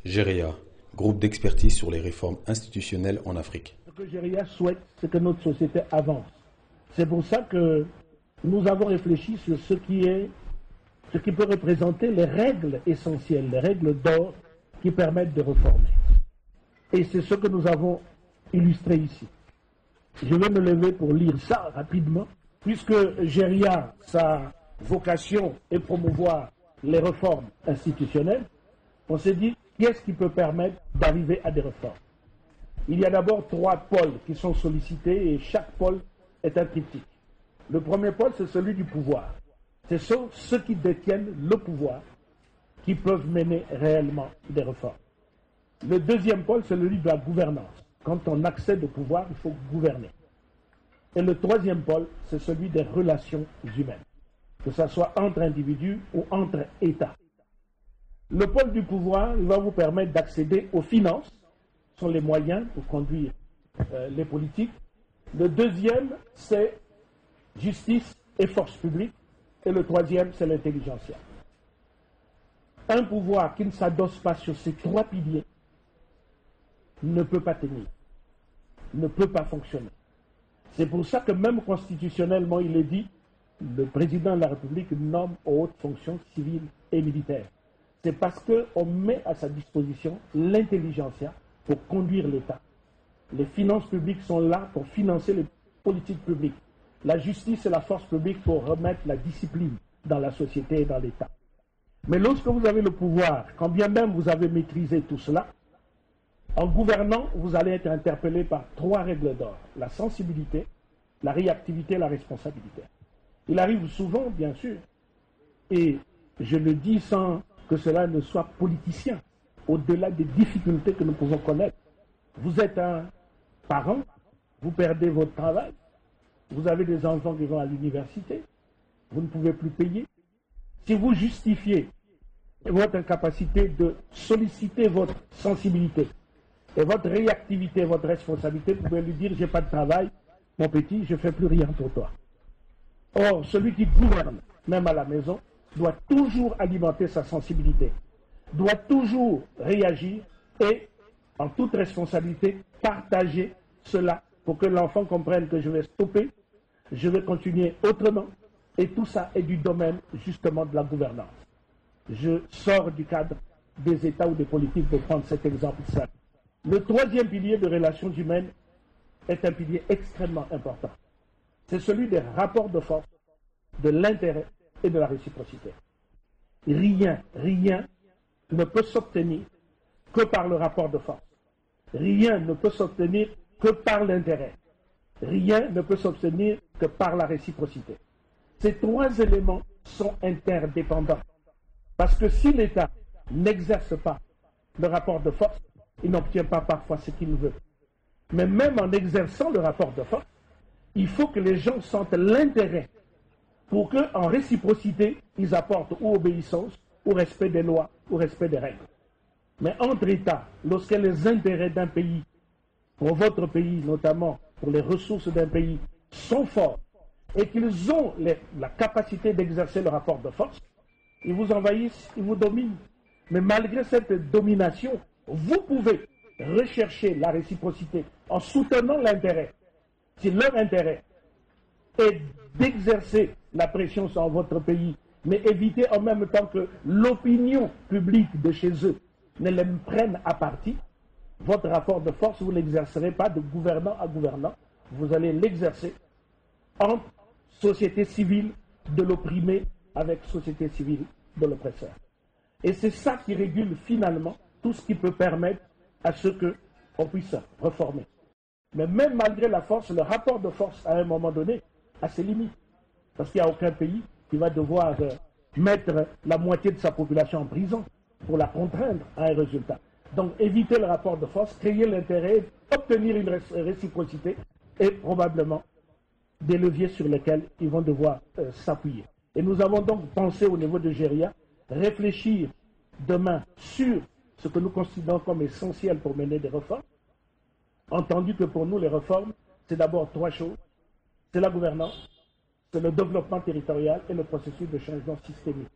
GEREA, groupe d'expertise sur les réformes institutionnelles en Afrique. Ce que GEREA souhaite, c'est que notre société avance. C'est pour ça que nous avons réfléchi sur ce qui peut représenter les règles essentielles, les règles d'or qui permettent de réformer. Et c'est ce que nous avons illustré ici. Je vais me lever pour lire ça rapidement, puisque GEREA, sa vocation est promouvoir les réformes institutionnelles. On s'est dit, qu'est-ce qui peut permettre d'arriver à des réformes? Il y a d'abord 3 pôles qui sont sollicités et chaque pôle est un triptyque. Le premier pôle, c'est celui du pouvoir. Ce sont ceux qui détiennent le pouvoir qui peuvent mener réellement des réformes. Le deuxième pôle, c'est celui de la gouvernance. Quand on accède au pouvoir, il faut gouverner. Et le troisième pôle, c'est celui des relations humaines, que ce soit entre individus ou entre États. Le pôle du pouvoir, il va vous permettre d'accéder aux finances, ce sont les moyens pour conduire les politiques. Le deuxième, c'est justice et force publique. Et le troisième, c'est l'intelligentsia. Un pouvoir qui ne s'adosse pas sur ces 3 piliers ne peut pas tenir, ne peut pas fonctionner. C'est pour ça que même constitutionnellement, il est dit, le président de la République nomme aux hautes fonctions civiles et militaires. C'est parce qu'on met à sa disposition l'intelligentsia pour conduire l'État. Les finances publiques sont là pour financer les politiques publiques. La justice et la force publique pour remettre la discipline dans la société et dans l'État. Mais lorsque vous avez le pouvoir, quand bien même vous avez maîtrisé tout cela, en gouvernant, vous allez être interpellé par 3 règles d'or. La sensibilité, la réactivité et la responsabilité. Il arrive souvent, bien sûr, et je le dis sans que cela ne soit politicien, au-delà des difficultés que nous pouvons connaître. Vous êtes un parent, vous perdez votre travail, vous avez des enfants qui vont à l'université, vous ne pouvez plus payer. Si vous justifiez votre incapacité de solliciter votre sensibilité et votre réactivité, votre responsabilité, vous pouvez lui dire « j'ai pas de travail, mon petit, je ne fais plus rien pour toi ». Or, celui qui gouverne, même à la maison, doit toujours alimenter sa sensibilité, doit toujours réagir et, en toute responsabilité, partager cela pour que l'enfant comprenne que je vais stopper, je vais continuer autrement. Et tout ça est du domaine, justement, de la gouvernance. Je sors du cadre des États ou des politiques pour prendre cet exemple simple. Le troisième pilier de relations humaines est un pilier extrêmement important. C'est celui des rapports de force, de l'intérêt et de la réciprocité. Rien ne peut s'obtenir que par le rapport de force. Rien ne peut s'obtenir que par l'intérêt. Rien ne peut s'obtenir que par la réciprocité. Ces 3 éléments sont interdépendants. Parce que si l'État n'exerce pas le rapport de force, il n'obtient pas parfois ce qu'il veut. Mais même en exerçant le rapport de force, il faut que les gens sentent l'intérêt pour qu'en réciprocité, ils apportent ou obéissance, ou respect des lois, ou respect des règles. Mais entre États, lorsque les intérêts d'un pays, pour votre pays notamment, pour les ressources d'un pays, sont forts, et qu'ils ont la capacité d'exercer le rapport de force, ils vous envahissent, ils vous dominent. Mais malgré cette domination, vous pouvez rechercher la réciprocité en soutenant l'intérêt. Si leur intérêt est d'exercer la pression sur votre pays, mais éviter en même temps que l'opinion publique de chez eux ne les prenne à partie, votre rapport de force, vous ne l'exercerez pas de gouvernant à gouvernant, vous allez l'exercer entre société civile de l'opprimé avec société civile de l'oppresseur. Et c'est ça qui régule finalement tout ce qui peut permettre à ce qu'on puisse reformer. Mais même malgré la force, le rapport de force à un moment donné a ses limites. Parce qu'il n'y a aucun pays qui va devoir mettre la moitié de sa population en prison pour la contraindre à un résultat. Donc éviter le rapport de force, créer l'intérêt, obtenir une réciprocité et probablement des leviers sur lesquels ils vont devoir s'appuyer. Et nous avons donc pensé au niveau de GEREA, réfléchir demain sur ce que nous considérons comme essentiel pour mener des réformes, entendu que pour nous les réformes, c'est d'abord 3 choses. C'est la gouvernance, c'est le développement territorial et le processus de changement systémique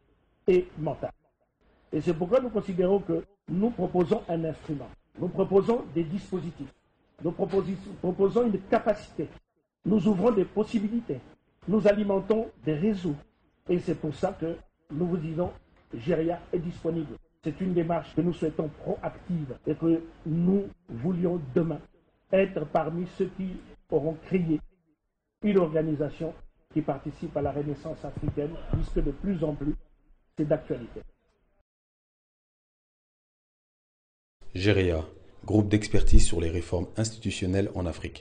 et mental. Et c'est pourquoi nous considérons que nous proposons un instrument, nous proposons des dispositifs, nous proposons une capacité, nous ouvrons des possibilités, nous alimentons des réseaux. Et c'est pour ça que nous vous disons, GERIA est disponible. C'est une démarche que nous souhaitons proactive et que nous voulions demain être parmi ceux qui auront créé une organisation qui participe à la renaissance africaine, puisque de plus en plus, c'est d'actualité. GERIA, groupe d'expertise sur les réformes institutionnelles en Afrique.